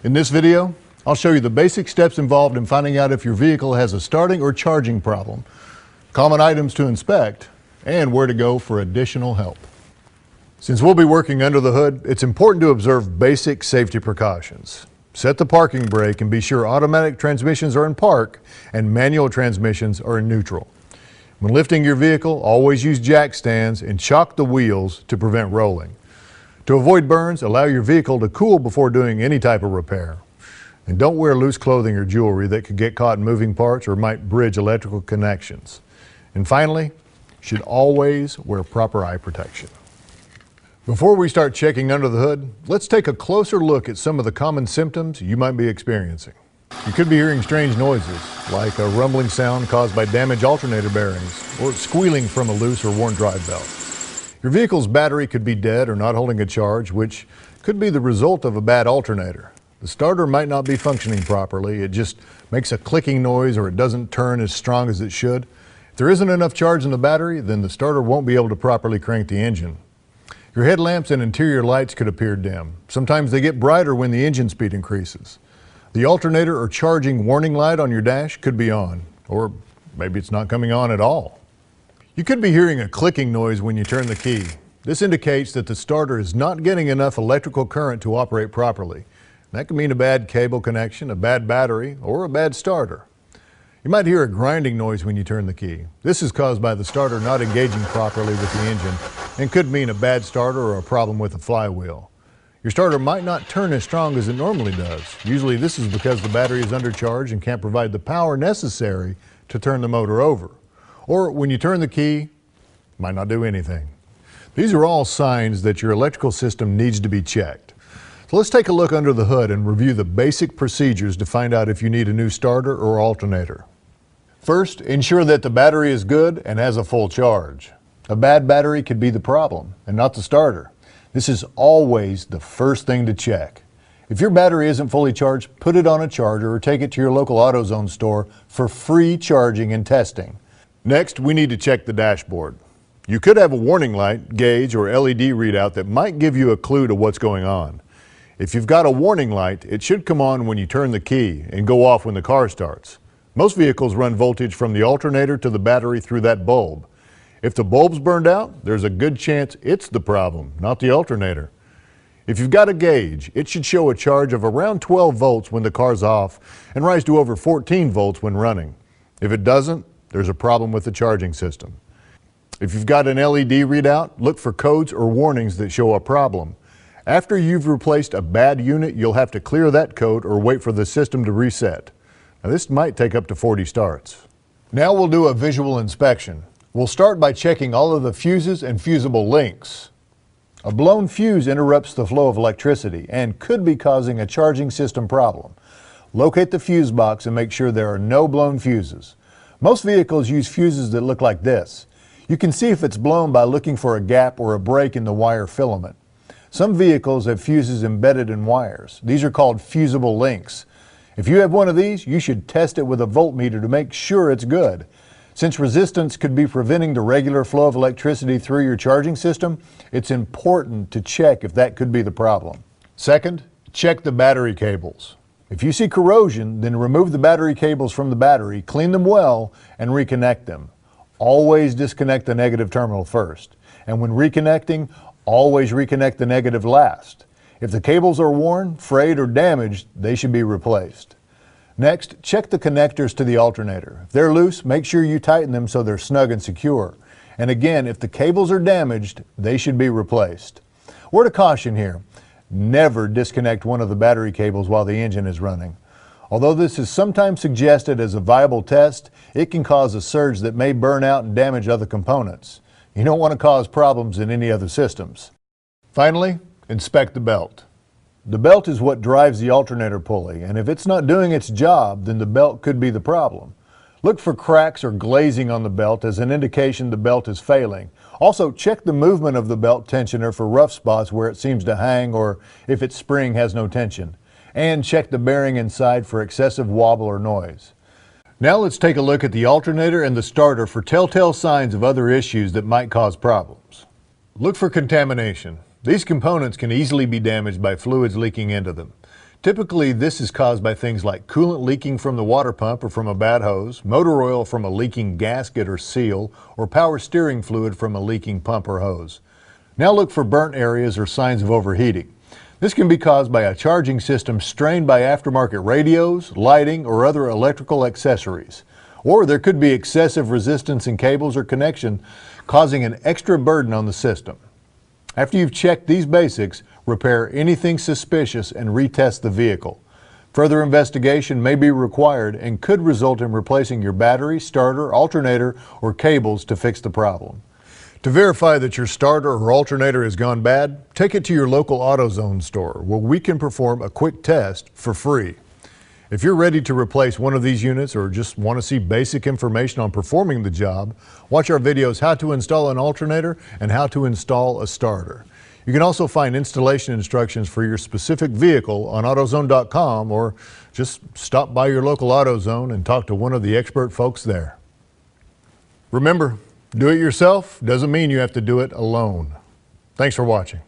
In this video, I'll show you the basic steps involved in finding out if your vehicle has a starting or charging problem, common items to inspect, and where to go for additional help. Since we'll be working under the hood, it's important to observe basic safety precautions. Set the parking brake and be sure automatic transmissions are in park and manual transmissions are in neutral. When lifting your vehicle, always use jack stands and chock the wheels to prevent rolling. To avoid burns, allow your vehicle to cool before doing any type of repair. And don't wear loose clothing or jewelry that could get caught in moving parts or might bridge electrical connections. And finally, you should always wear proper eye protection. Before we start checking under the hood, let's take a closer look at some of the common symptoms you might be experiencing. You could be hearing strange noises, like a rumbling sound caused by damaged alternator bearings or squealing from a loose or worn drive belt. Your vehicle's battery could be dead or not holding a charge, which could be the result of a bad alternator. The starter might not be functioning properly. It just makes a clicking noise or it doesn't turn as strong as it should. If there isn't enough charge in the battery, then the starter won't be able to properly crank the engine. Your headlamps and interior lights could appear dim. Sometimes they get brighter when the engine speed increases. The alternator or charging warning light on your dash could be on, or maybe it's not coming on at all. You could be hearing a clicking noise when you turn the key. This indicates that the starter is not getting enough electrical current to operate properly. That could mean a bad cable connection, a bad battery, or a bad starter. You might hear a grinding noise when you turn the key. This is caused by the starter not engaging properly with the engine and could mean a bad starter or a problem with the flywheel. Your starter might not turn as strong as it normally does. Usually this is because the battery is undercharged and can't provide the power necessary to turn the motor over. Or when you turn the key, it might not do anything. These are all signs that your electrical system needs to be checked. So let's take a look under the hood and review the basic procedures to find out if you need a new starter or alternator. First, ensure that the battery is good and has a full charge. A bad battery could be the problem and not the starter. This is always the first thing to check. If your battery isn't fully charged, put it on a charger or take it to your local AutoZone store for free charging and testing. Next, we need to check the dashboard. You could have a warning light, gauge, or LED readout that might give you a clue to what's going on. If you've got a warning light, it should come on when you turn the key and go off when the car starts. Most vehicles run voltage from the alternator to the battery through that bulb. If the bulb's burned out, there's a good chance it's the problem, not the alternator. If you've got a gauge, it should show a charge of around 12 volts when the car's off and rise to over 14 volts when running. If it doesn't, there's a problem with the charging system. If you've got an LED readout, look for codes or warnings that show a problem. After you've replaced a bad unit, you'll have to clear that code or wait for the system to reset. Now, this might take up to 40 starts. Now we'll do a visual inspection. We'll start by checking all of the fuses and fusible links. A blown fuse interrupts the flow of electricity and could be causing a charging system problem. Locate the fuse box and make sure there are no blown fuses. Most vehicles use fuses that look like this. You can see if it's blown by looking for a gap or a break in the wire filament. Some vehicles have fuses embedded in wires. These are called fusible links. If you have one of these, you should test it with a voltmeter to make sure it's good. Since resistance could be preventing the regular flow of electricity through your charging system, it's important to check if that could be the problem. Second, check the battery cables. If you see corrosion, then remove the battery cables from the battery, clean them well, and reconnect them. Always disconnect the negative terminal first. And when reconnecting, always reconnect the negative last. If the cables are worn, frayed, or damaged, they should be replaced. Next, check the connectors to the alternator. If they're loose, make sure you tighten them so they're snug and secure. And again, if the cables are damaged, they should be replaced. Word of caution here. Never disconnect one of the battery cables while the engine is running. Although this is sometimes suggested as a viable test, it can cause a surge that may burn out and damage other components. You don't want to cause problems in any other systems. Finally, inspect the belt. The belt is what drives the alternator pulley, and if it's not doing its job, then the belt could be the problem. Look for cracks or glazing on the belt as an indication the belt is failing. Also, check the movement of the belt tensioner for rough spots where it seems to hang or if its spring has no tension. And check the bearing inside for excessive wobble or noise. Now let's take a look at the alternator and the starter for telltale signs of other issues that might cause problems. Look for contamination. These components can easily be damaged by fluids leaking into them. Typically, this is caused by things like coolant leaking from the water pump or from a bad hose, motor oil from a leaking gasket or seal, or power steering fluid from a leaking pump or hose. Now look for burnt areas or signs of overheating. This can be caused by a charging system strained by aftermarket radios, lighting, or other electrical accessories. Or there could be excessive resistance in cables or connection, causing an extra burden on the system. After you've checked these basics, repair anything suspicious and retest the vehicle. Further investigation may be required and could result in replacing your battery, starter, alternator, or cables to fix the problem. To verify that your starter or alternator has gone bad, take it to your local AutoZone store where we can perform a quick test for free. If you're ready to replace one of these units or just want to see basic information on performing the job, watch our videos how to install an alternator and how to install a starter. You can also find installation instructions for your specific vehicle on AutoZone.com or just stop by your local AutoZone and talk to one of the expert folks there. Remember, do it yourself doesn't mean you have to do it alone. Thanks for watching.